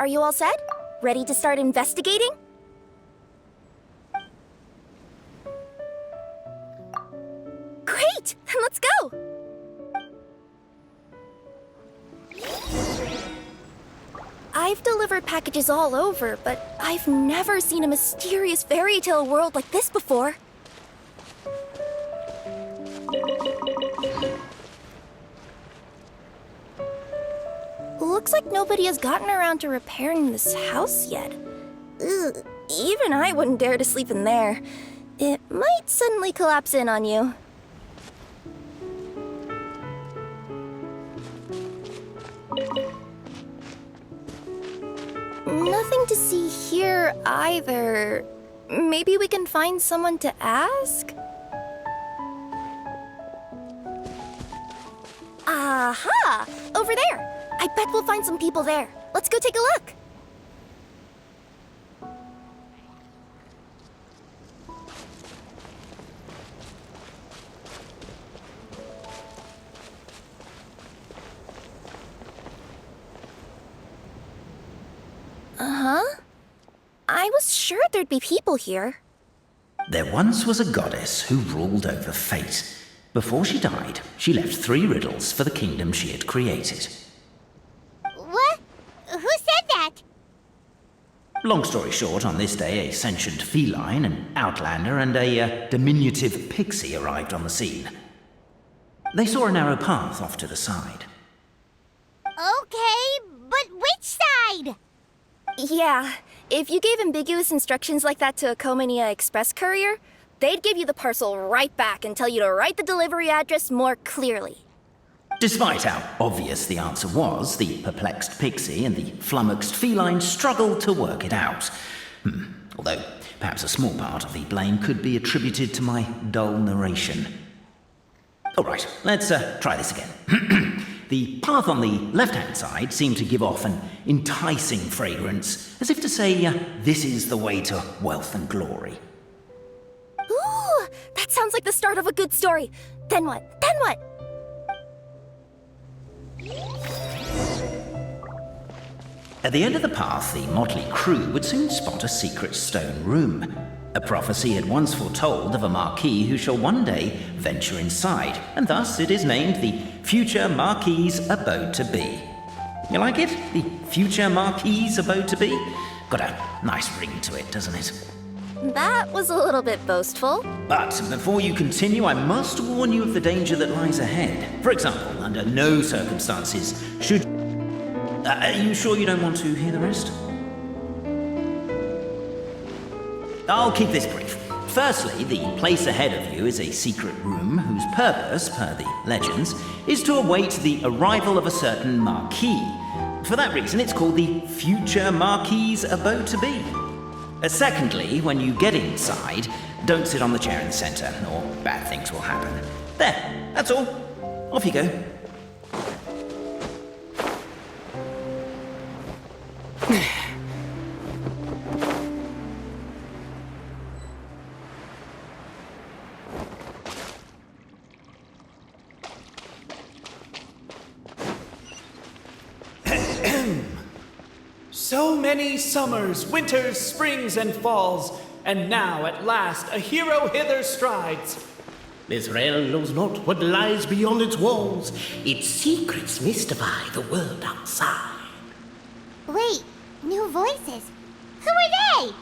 Are you all set? Ready to start investigating? Great! Then let's go! I've delivered packages all over, but I've never seen a mysterious fairy tale world like this before. Looks like nobody has gotten around to repairing this house yet. Ugh, even I wouldn't dare to sleep in there. It might suddenly collapse in on you. Nothing to see here either. Maybe we can find someone to ask? Aha! Over there! I bet we'll find some people there. Let's go take a look. Uh-huh. I was sure there'd be people here. There once was a goddess who ruled over fate. Before she died, she left 3 riddles for the kingdom she had created. What? Who said that? Long story short, on this day, a sentient feline, an outlander, and a diminutive pixie arrived on the scene. They saw a narrow path off to the side. Okay, but which side? Yeah, if you gave ambiguous instructions like that to a Comania Express courier, they'd give you the parcel right back and tell you to write the delivery address more clearly. Despite how obvious the answer was, the perplexed pixie and the flummoxed feline struggled to work it out. Although, perhaps a small part of the blame could be attributed to my dull narration. Alright, let's try this again. The path on the left-hand side seemed to give off an enticing fragrance, as if to say, this is the way to wealth and glory. Ooh, that sounds like the start of a good story. Then what? Then what? At the end of the path, the motley crew would soon spot a secret stone room. A prophecy had once foretold of a Marquis who shall one day venture inside, and thus it is named the future Marquis' abode to be. You like it? The future Marquis' abode to be? Got a nice ring to it, doesn't it? That was a little bit boastful. But before you continue, I must warn you of the danger that lies ahead. For example, under no circumstances should... Are you sure you don't want to hear the rest? I'll keep this brief. Firstly, the place ahead of you is a secret room whose purpose, per the legends, is to await the arrival of a certain Marquis. For that reason, it's called the future Marquis' abode to be. Secondly, when you get inside, don't sit on the chair in the center, or bad things will happen. There, that's all. Off you go. So many summers, winters, springs, and falls, and now at last a hero hither strides. This realm knows not what lies beyond its walls. Its secrets mystify the world outside. Wait, new voices. Who are they?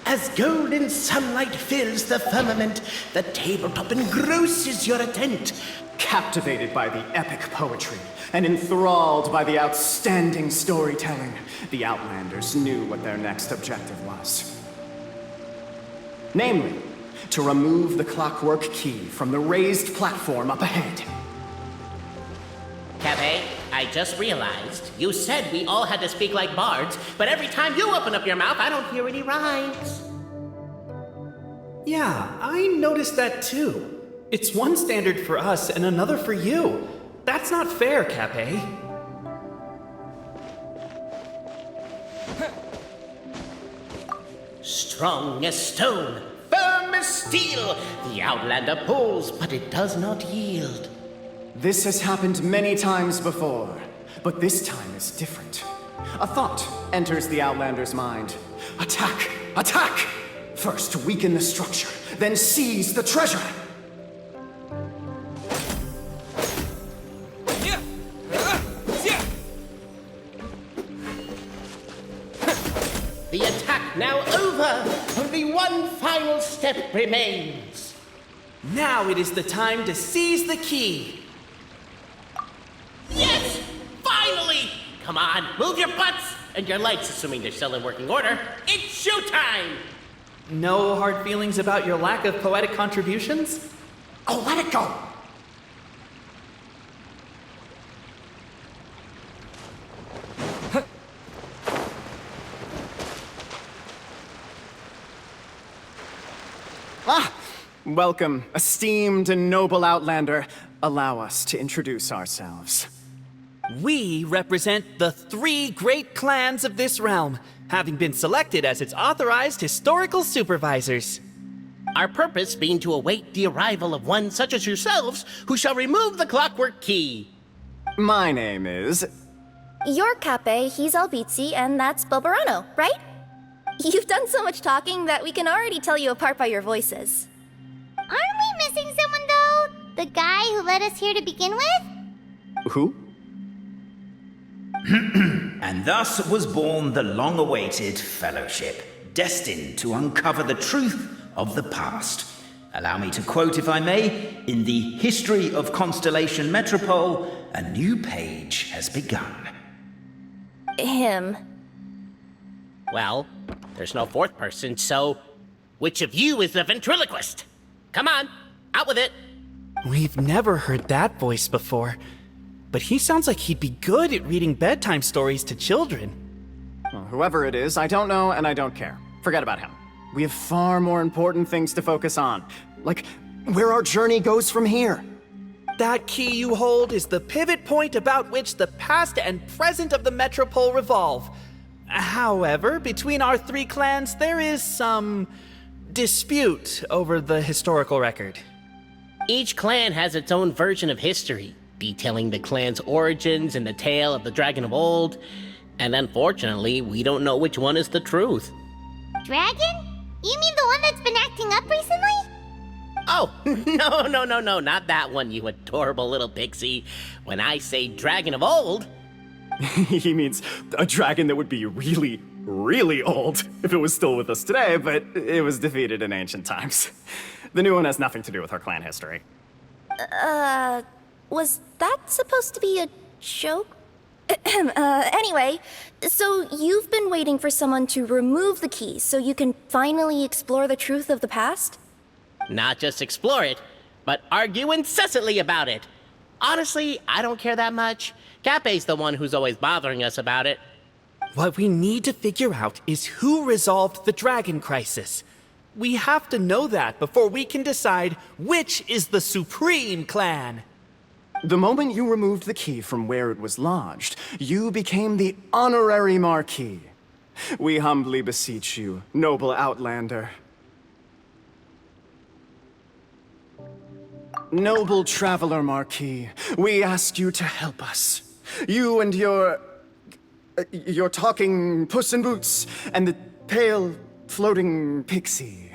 As golden sunlight fills the firmament, the tabletop engrosses your attent. Captivated by the epic poetry and enthralled by the outstanding storytelling, the Outlanders knew what their next objective was. Namely, to remove the clockwork key from the raised platform up ahead. Cafe, I just realized you said we all had to speak like bards, but every time you open up your mouth, I don't hear any rhymes. Yeah, I noticed that too. It's one standard for us and another for you. That's not fair, Cape. strong as stone, firm as steel. The Outlander pulls, but it does not yield. This has happened many times before, but this time is different. A thought enters the Outlander's mind. Attack! Attack! First weaken the structure, then seize the treasure! The attack now over, only one final step remains. Now it is the time to seize the key. Yes! Finally! Come on, move your butts! And your lights, assuming they're still in working order. It's showtime! No hard feelings about your lack of poetic contributions? Oh, let it go! Welcome, esteemed and noble Outlander. Allow us to introduce ourselves. We represent the 3 great clans of this realm, having been selected as its authorized historical supervisors. Our purpose being to await the arrival of one such as yourselves who shall remove the clockwork key. My name is... You're Cape, he's Albizzi, and that's Bobarano, right? You've done so much talking that we can already tell you apart by your voices. Aren't we missing someone, though? The guy who led us here to begin with? Who? And thus was born the long-awaited Fellowship, destined to uncover the truth of the past. Allow me to quote, if I may, in the history of Constellation Metropole, a new page has begun. Him. Well, there's no fourth person, so which of you is the ventriloquist? Come on, out with it. We've never heard that voice before, but he sounds like he'd be good at reading bedtime stories to children. Well, whoever it is, I don't know and I don't care. Forget about him. We have far more important things to focus on, like where our journey goes from here. That key you hold is the pivot point about which the past and present of the Metropole revolve. However, between our 3 clans, there is some dispute over the historical record. Each clan has its own version of history, detailing the clan's origins and the tale of the dragon of old, and unfortunately, we don't know which one is the truth. Dragon? You mean the one that's been acting up recently? Oh, no, not that one, you adorable little pixie. When I say dragon of old... He means a dragon that would be really, really old if it was still with us today, but it was defeated in ancient times. The new one has nothing to do with our clan history. Was that supposed to be a joke? Anyway, so you've been waiting for someone to remove the key so you can finally explore the truth of the past? Not just explore it, but argue incessantly about it. Honestly, I don't care that much. Cape's the one who's always bothering us about it. What we need to figure out is who resolved the dragon crisis. We have to know that before we can decide which is the supreme clan. The moment you removed the key from where it was lodged, you became the honorary Marquis. We humbly beseech you, noble Outlander. Noble traveler Marquis, we ask you to help us. You and your talking Puss in Boots and the pale floating pixie.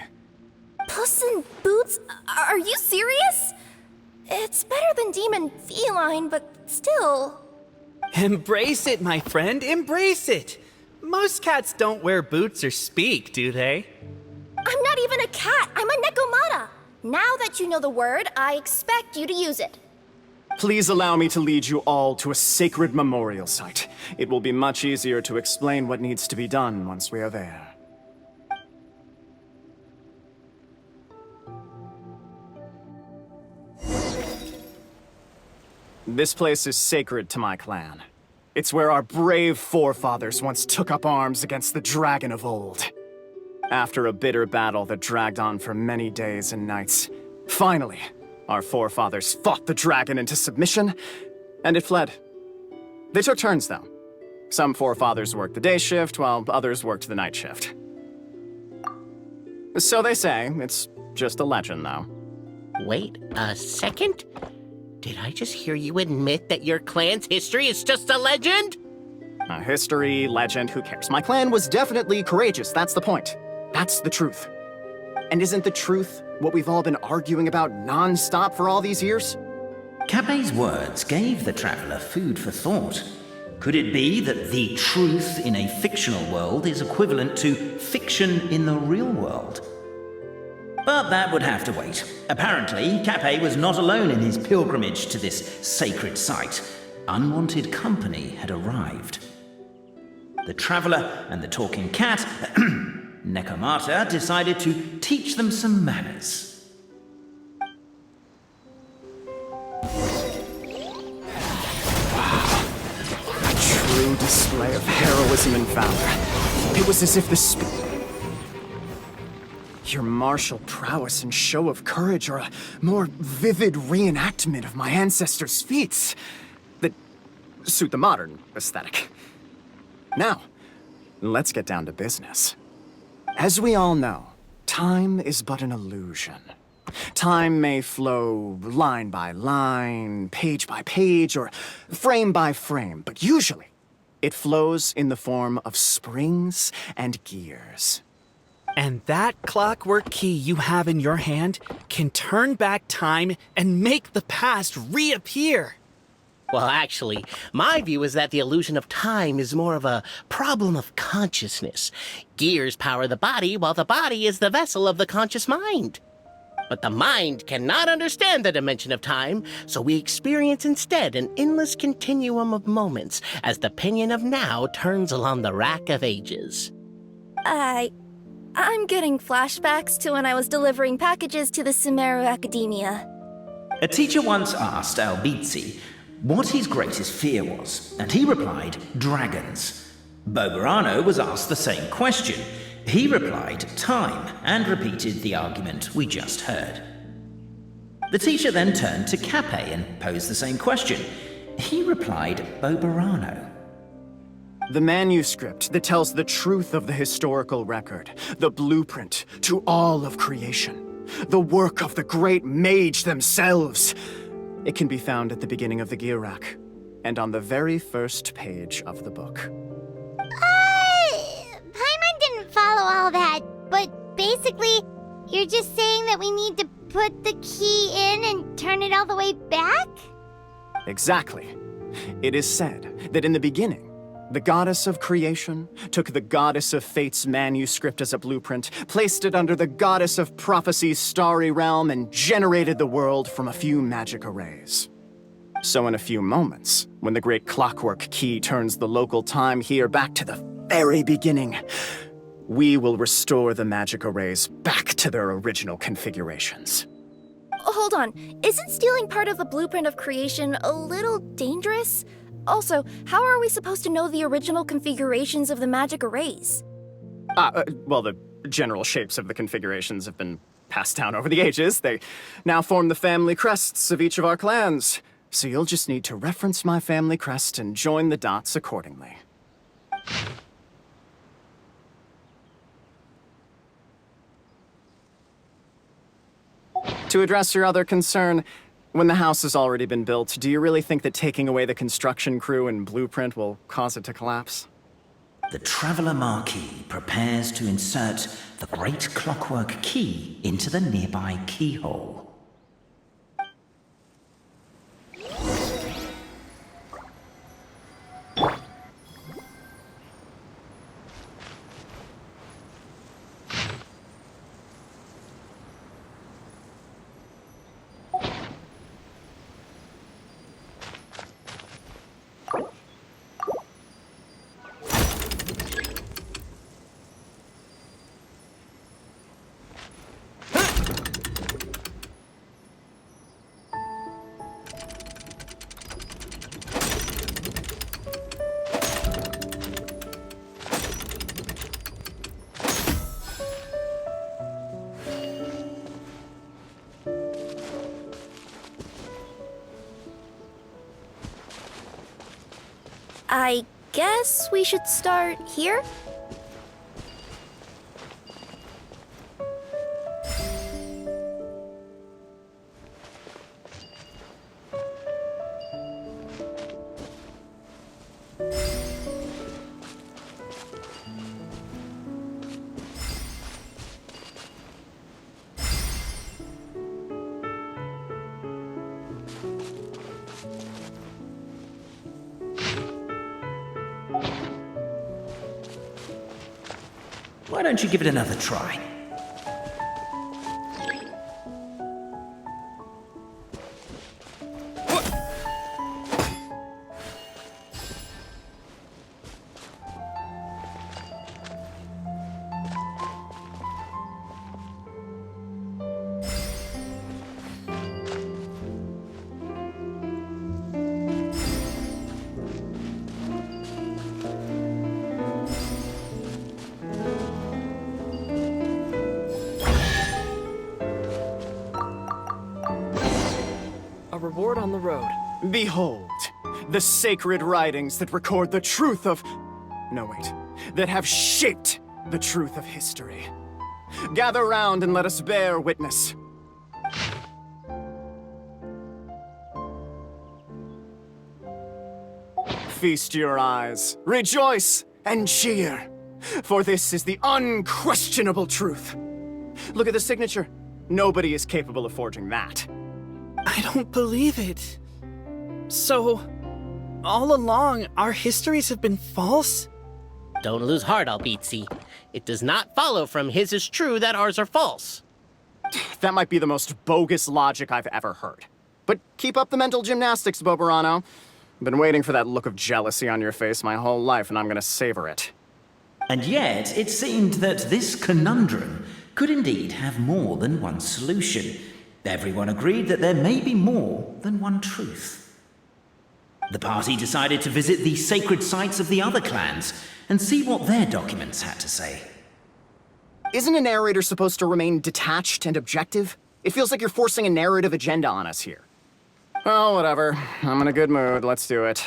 Puss in Boots? Are you serious? It's better than demon feline, but still. Embrace it, my friend, embrace it. Most cats don't wear boots or speak, do they? I'm not even a cat, I'm a Nekomata. Now that you know the word, I expect you to use it. Please allow me to lead you all to a sacred memorial site. It will be much easier to explain what needs to be done once we are there. This place is sacred to my clan. It's where our brave forefathers once took up arms against the dragon of old. After a bitter battle that dragged on for many days and nights, finally, our forefathers fought the dragon into submission, and it fled. They took turns, though. Some forefathers worked the day shift, while others worked the night shift. So they say. It's just a legend, though. Wait a second? Did I just hear you admit that your clan's history is just a legend? History, legend, who cares? My clan was definitely courageous, that's the point. That's the truth. And isn't the truth what we've all been arguing about non-stop for all these years? Capet's words gave the traveler food for thought. Could it be that the truth in a fictional world is equivalent to fiction in the real world? But that would have to wait. Apparently, Capet was not alone in his pilgrimage to this sacred site. Unwanted company had arrived. The traveler and the talking cat, Necomata, decided to teach them some manners. True display of heroism and valor. It was as if your martial prowess and show of courage are a more vivid reenactment of my ancestors' feats that suit the modern aesthetic. Now, let's get down to business. As we all know, time is but an illusion. Time may flow line by line, page by page, or frame by frame, but usually it flows in the form of springs and gears. And that clockwork key you have in your hand can turn back time and make the past reappear. Well, actually, my view is that the illusion of time is more of a problem of consciousness. Gears power the body, while the body is the vessel of the conscious mind. But the mind cannot understand the dimension of time, so we experience instead an endless continuum of moments as the pinion of now turns along the rack of ages. I'm getting flashbacks to when I was delivering packages to the Sumeru Academia. A teacher once asked Albizzi what his greatest fear was, and he replied, dragons. Boberano was asked the same question. He replied, time, and repeated the argument we just heard. The teacher then turned to Capet and posed the same question. He replied, Boberano. The manuscript that tells the truth of the historical record, the blueprint to all of creation, the work of the great mage themselves. It can be found at the beginning of the gear rack, and on the very first page of the book. Paimon didn't follow all that, but basically, you're just saying that we need to put the key in and turn it all the way back? Exactly. It is said that in the beginning, the goddess of creation took the goddess of fate's manuscript as a blueprint, placed it under the goddess of prophecy's starry realm, and generated the world from a few magic arrays. So in a few moments, when the great clockwork key turns the local time here back to the very beginning, we will restore the magic arrays back to their original configurations. Hold on, isn't stealing part of the blueprint of creation a little dangerous? Also, how are we supposed to know the original configurations of the magic arrays? Well, the general shapes of the configurations have been passed down over the ages. They now form the family crests of each of our clans. So you'll just need to reference my family crest and join the dots accordingly. To address your other concern, when the house has already been built, do you really think that taking away the construction crew and blueprint will cause it to collapse? The traveler Marquis prepares to insert the great clockwork key into the nearby keyhole. I guess we should start here? Why don't you give it another try? A reward on the road. Behold, the sacred writings that record the truth of... No, wait. That have shaped the truth of history. Gather round and let us bear witness. Feast your eyes, rejoice, and cheer, for this is the unquestionable truth. Look at the signature. Nobody is capable of forging that. I don't believe it. So, all along, our histories have been false? Don't lose heart, Albizzi. It does not follow from his is true that ours are false. That might be the most bogus logic I've ever heard. But keep up the mental gymnastics, Boberano. I've been waiting for that look of jealousy on your face my whole life, and I'm gonna savor it. And yet, it seemed that this conundrum could indeed have more than one solution. Everyone agreed that there may be more than one truth. The party decided to visit the sacred sites of the other clans and see what their documents had to say. Isn't a narrator supposed to remain detached and objective? It feels like you're forcing a narrative agenda on us here. Well, whatever. I'm in a good mood. Let's do it.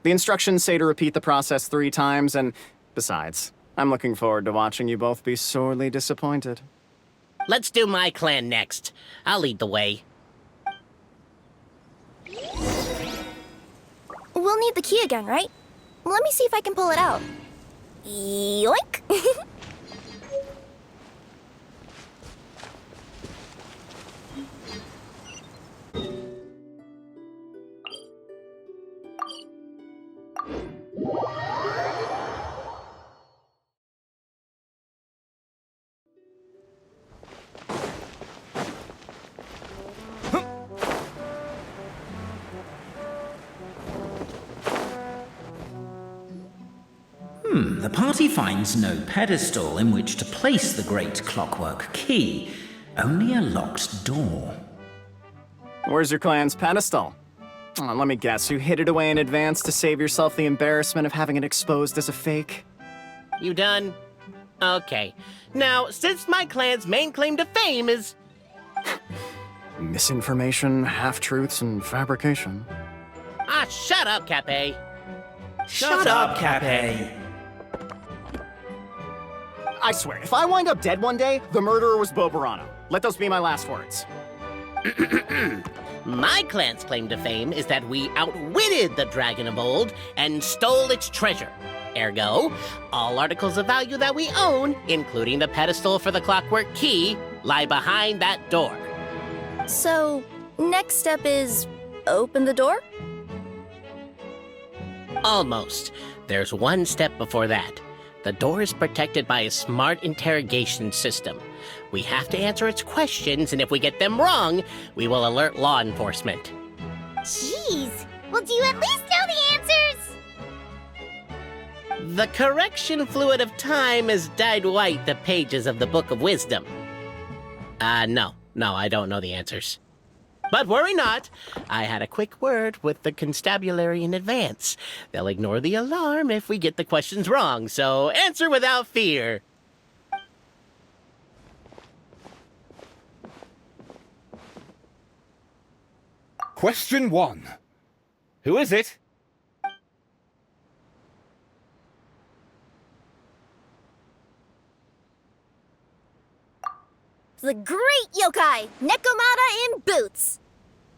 The instructions say to repeat the process 3 times, and besides, I'm looking forward to watching you both be sorely disappointed. Let's do my clan next. I'll lead the way. We'll need the key again, right? Let me see if I can pull it out. Yoink! The party finds no pedestal in which to place the great clockwork key, only a locked door. Where's your clan's pedestal? Oh, let me guess, you hid it away in advance to save yourself the embarrassment of having it exposed as a fake? You done? Okay. Now, since my clan's main claim to fame is... Misinformation, half-truths, and fabrication. Ah, shut up, Cape. Shut up, Cape! I swear, if I wind up dead one day, the murderer was Boberano. Let those be my last words. My clan's claim to fame is that we outwitted the Dragon of Old and stole its treasure. Ergo, all articles of value that we own, including the pedestal for the clockwork key, lie behind that door. So, next step is open the door? Almost. There's one step before that. The door is protected by a smart interrogation system. We have to answer its questions, and if we get them wrong, we will alert law enforcement. Jeez. Well, do you at least know the answers? The correction fluid of time has dyed white the pages of the Book of Wisdom. No, I don't know the answers. But worry not, I had a quick word with the constabulary in advance. They'll ignore the alarm if we get the questions wrong, so answer without fear. Question 1. Who is it? The great yokai, Nekomata in boots.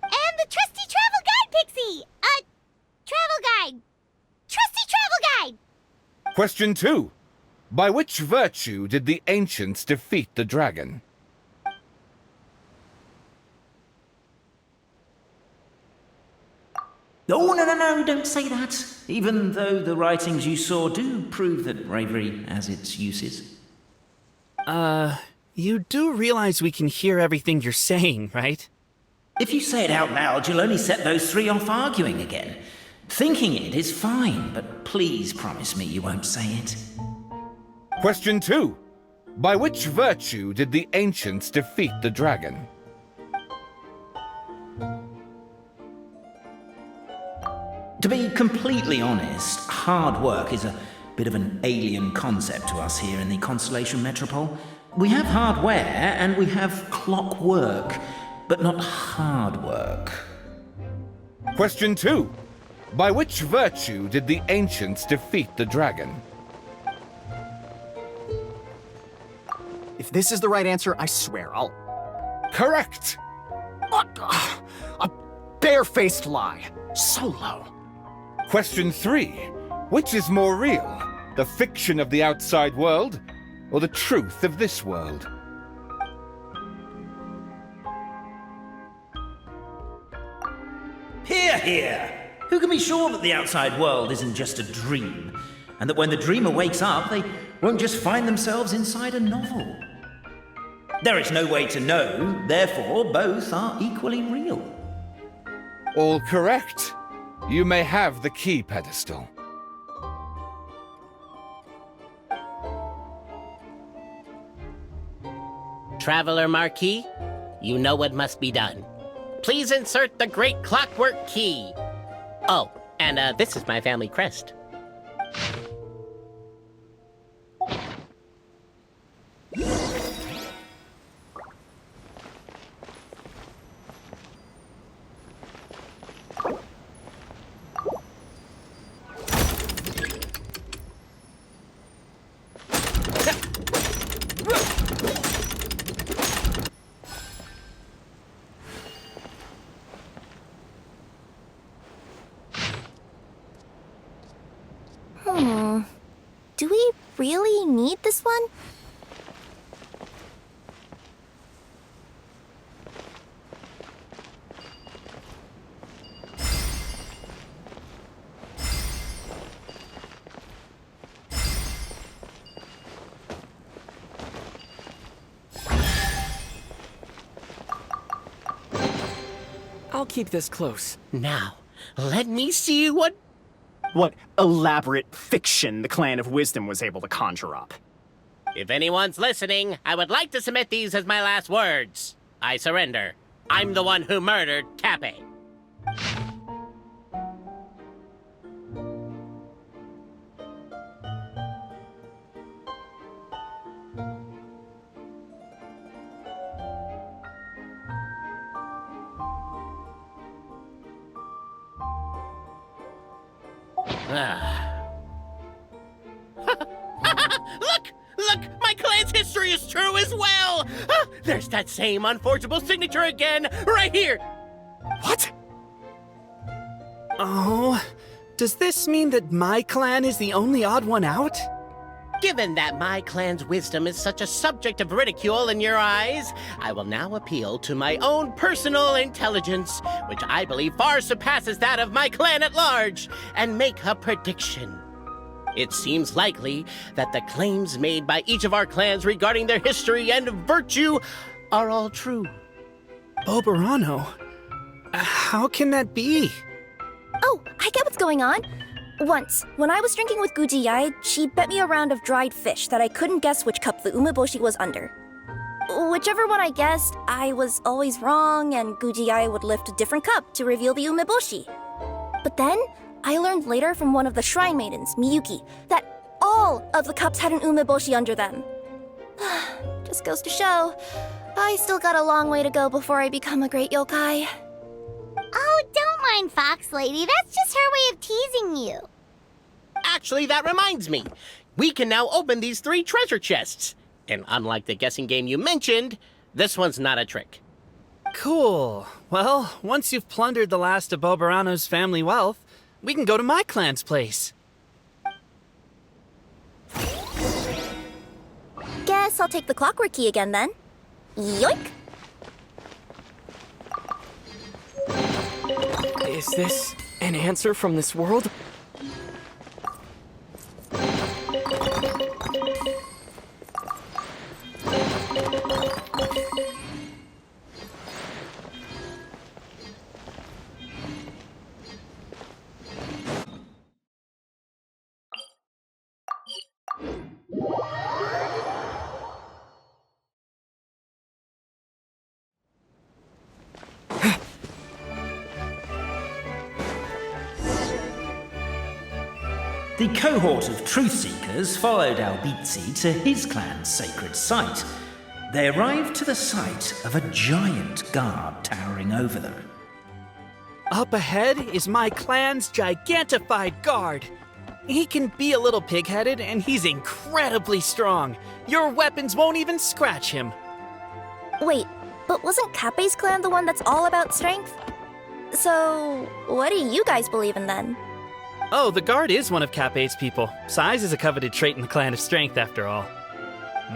And the trusty travel guide, Pixie! Travel guide! Trusty travel guide! Question 2. By which virtue did the ancients defeat the dragon? Oh, no, don't say that. Even though the writings you saw do prove that bravery has its uses. You do realize we can hear everything you're saying, right? If you say it out loud, you'll only set those three off arguing again. Thinking it is fine, but please promise me you won't say it. Question 2. By which virtue did the ancients defeat the dragon? To be completely honest, hard work is a bit of an alien concept to us here in the Constellation Metropole. We have hardware and we have clockwork, but not hard work. Question 2. By which virtue did the ancients defeat the dragon? If this is the right answer, I swear I'll... Correct! A barefaced lie. So low. Question 3. Which is more real? The fiction of the outside world, or the truth of this world? Hear, hear! Who can be sure that the outside world isn't just a dream, and that when the dreamer wakes up, they won't just find themselves inside a novel? There is no way to know, therefore both are equally real. All correct. You may have the key pedestal. Traveler Marquis, you know what must be done. Please insert the great clockwork key. Oh, and this is my family crest. Do we really need this one? I'll keep this close. Now, let me see what... What elaborate fiction the Clan of Wisdom was able to conjure up. If anyone's listening, I would like to submit these as my last words. I surrender. I'm the one who murdered Cape. Look! My clan's history is true as well! There's that same unforgeable signature again, right here! What? Oh, does this mean that my clan is the only odd one out? Given that my clan's wisdom is such a subject of ridicule in your eyes, I will now appeal to my own personal intelligence, which I believe far surpasses that of my clan at large, and make a prediction. It seems likely that the claims made by each of our clans regarding their history and virtue are all true. Boberano? How can that be? Oh, I get what's going on. Once, when I was drinking with Gujiyai, she bet me a round of dried fish that I couldn't guess which cup the umeboshi was under. Whichever one I guessed, I was always wrong, and Gujiyai would lift a different cup to reveal the umeboshi. But then, I learned later from one of the shrine maidens, Miyuki, that all of the cups had an umeboshi under them. Just goes to show, I still got a long way to go before I become a great yokai. Oh, don't mind Fox Lady. That's just her way of teasing you. Actually, that reminds me. We can now open these 3 treasure chests. And unlike the guessing game you mentioned, this one's not a trick. Cool. Well, once you've plundered the last of Boberano's family wealth, we can go to my clan's place. Guess I'll take the clockwork key again then. Yoink! Is this an answer from this world? The cohort of truth-seekers followed Albizzi to his clan's sacred site. They arrived to the site of a giant guard towering over them. Up ahead is my clan's gigantified guard. He can be a little pig-headed, and he's incredibly strong. Your weapons won't even scratch him. Wait, but wasn't Kappei's clan the one that's all about strength? So, what do you guys believe in then? Oh, the guard is one of Kappei's people. Size is a coveted trait in the clan of strength, after all.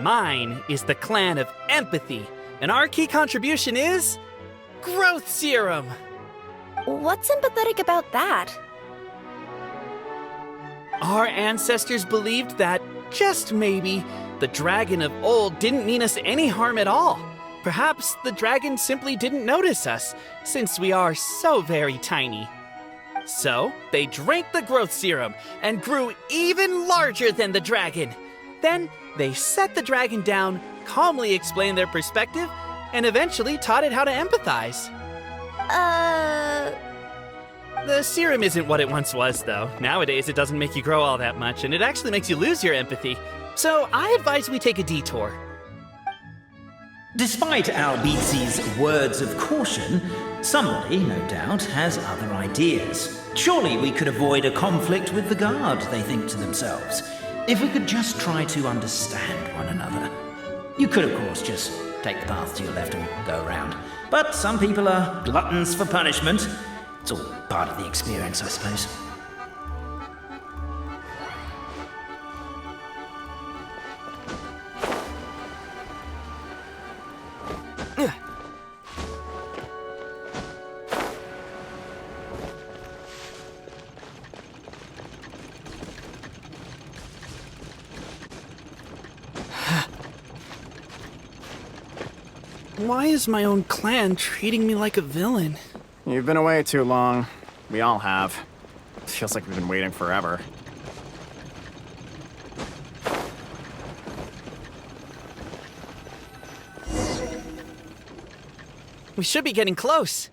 Mine is the clan of empathy, and our key contribution is growth serum. What's empathetic about that? Our ancestors believed that, just maybe, the dragon of old didn't mean us any harm at all. Perhaps the dragon simply didn't notice us, since we are so very tiny. So, they drank the growth serum and grew even larger than the dragon. Then, they set the dragon down, calmly explained their perspective, and eventually taught it how to empathize. The serum isn't what it once was, though. Nowadays, it doesn't make you grow all that much, and it actually makes you lose your empathy. So, I advise we take a detour. Despite Albizzi's words of caution, somebody, no doubt, has other ideas. Surely we could avoid a conflict with the guard, they think to themselves, if we could just try to understand one another. You could, of course, just take the path to your left and go around. But some people are gluttons for punishment. It's all part of the experience, I suppose. Why is my own clan treating me like a villain? You've been away too long. We all have. Feels like we've been waiting forever. We should be getting close.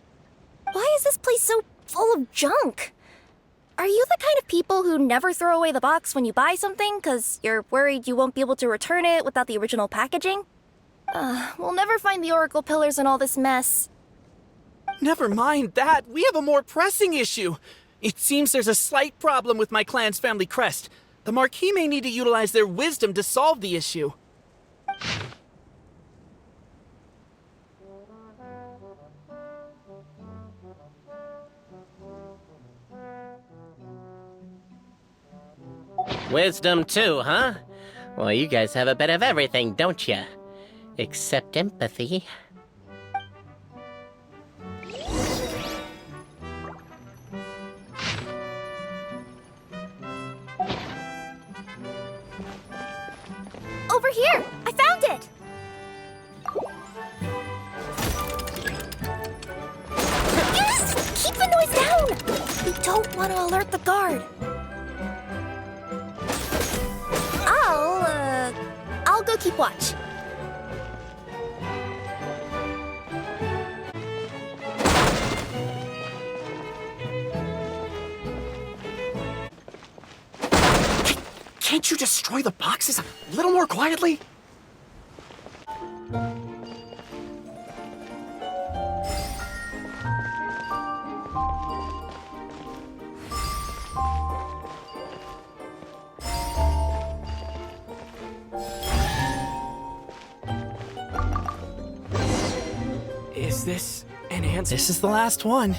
Why is this place so full of junk? Are you the kind of people who never throw away the box when you buy something because you're worried you won't be able to return it without the original packaging? We'll never find the Oracle Pillars in all this mess. Never mind that. We have a more pressing issue. It seems there's a slight problem with my clan's family crest. The Marquis may need to utilize their wisdom to solve the issue. Wisdom too, huh? Well, you guys have a bit of everything, don't you? Except empathy. Over here! I found it! Yes! Keep the noise down! We don't want to alert the guard. I'll go keep watch. Can't you destroy the boxes a little more quietly? Is this an answer? This is the last one.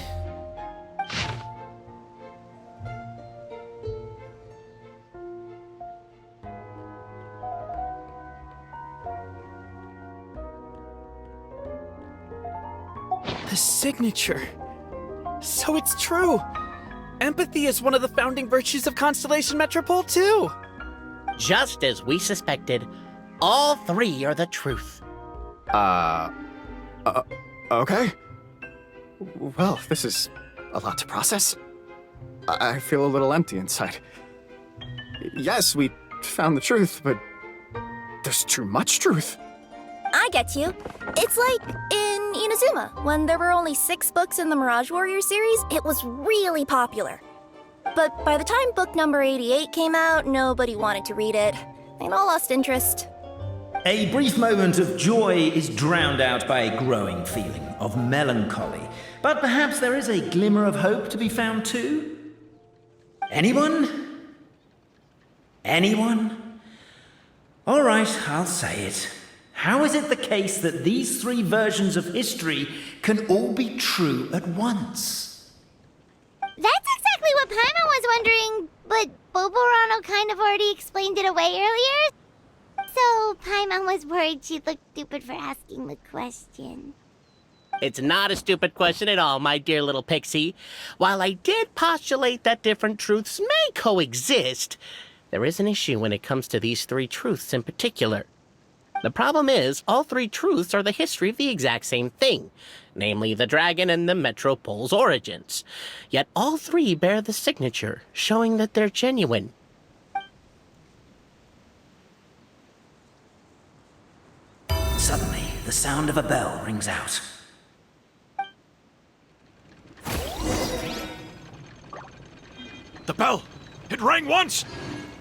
The signature. So it's true. Empathy is one of the founding virtues of Constellation Metropole, too. Just as we suspected, all three are the truth. Okay. Well, this is a lot to process. I feel a little empty inside. Yes, we found the truth, but there's too much truth. I get you. It's like in Inazuma, when there were only 6 books in the Mirage Warrior series, it was really popular. But by the time book number 88 came out, nobody wanted to read it. They'd all lost interest. A brief moment of joy is drowned out by a growing feeling of melancholy. But perhaps there is a glimmer of hope to be found too? Anyone? Anyone? All right, I'll say it. How is it the case that these three versions of history can all be true at once? That's exactly what Paimon was wondering, but Boborano kind of already explained it away earlier. So Paimon was worried she'd look stupid for asking the question. It's not a stupid question at all, my dear little pixie. While I did postulate that different truths may coexist, there is an issue when it comes to these three truths in particular. The problem is, all three truths are the history of the exact same thing, namely the dragon and the Metropole's origins. Yet all three bear the signature, showing that they're genuine. Suddenly, the sound of a bell rings out. The bell! It rang once!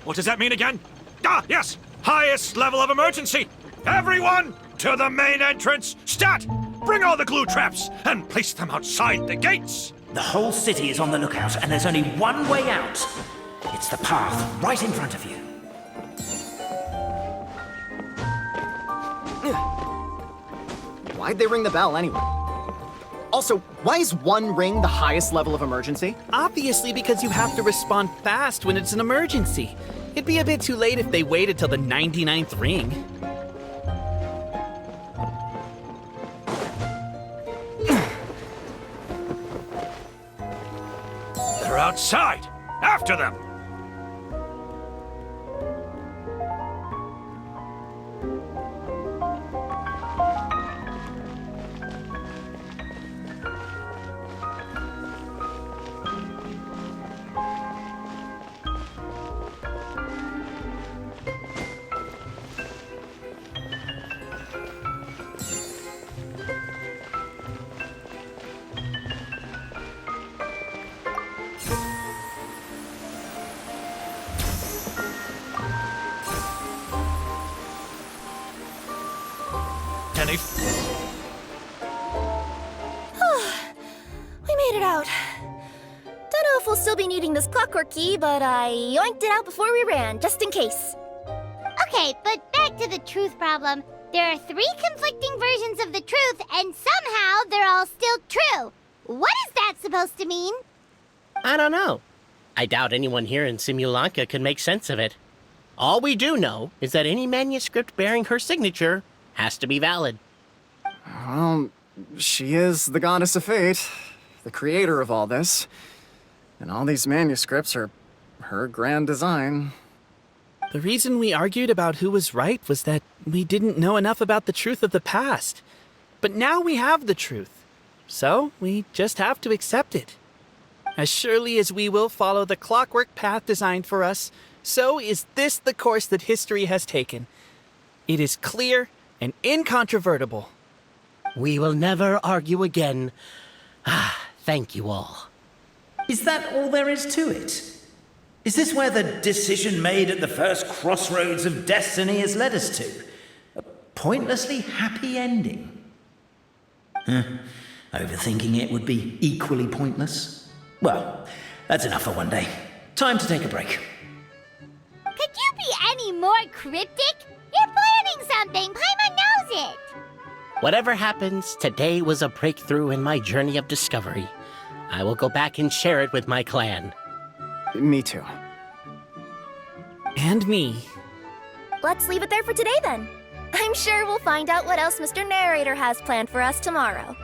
What does that mean again? Ah, yes! Highest level of emergency! Everyone, to the main entrance! Stat! Bring all the glue traps and place them outside the gates! The whole city is on the lookout, and there's only one way out. It's the path right in front of you. Why'd they ring the bell anyway? Also, why is one ring the highest level of emergency? Obviously because you have to respond fast when it's an emergency. It'd be a bit too late if they waited till the 99th ring. They're outside! After them! Any... We made it out. Don't know if we'll still be needing this clockwork key, but I yoinked it out before we ran, just in case. Okay, but back to the truth problem. There are three conflicting versions of the truth, and somehow they're all still true. What is that supposed to mean? I don't know. I doubt anyone here in Simulanka can make sense of it. All we do know is that any manuscript bearing her signature has to be valid. Well, she is the goddess of fate, the creator of all this. And all these manuscripts are her grand design. The reason we argued about who was right was that we didn't know enough about the truth of the past. But now we have the truth. So we just have to accept it. As surely as we will follow the clockwork path designed for us, so is this the course that history has taken. It is clear and incontrovertible. We will never argue again. Thank you all. Is that all there is to it? Is this where the decision made at the first crossroads of destiny has led us to? A pointlessly happy ending? Overthinking it would be equally pointless. Well, that's enough for one day. Time to take a break. Could you be any more cryptic? You're planning something. Paimon knows it. Whatever happens, today was a breakthrough in my journey of discovery. I will go back and share it with my clan. Me too. And me. Let's leave it there for today then. I'm sure we'll find out what else Mr. Narrator has planned for us tomorrow.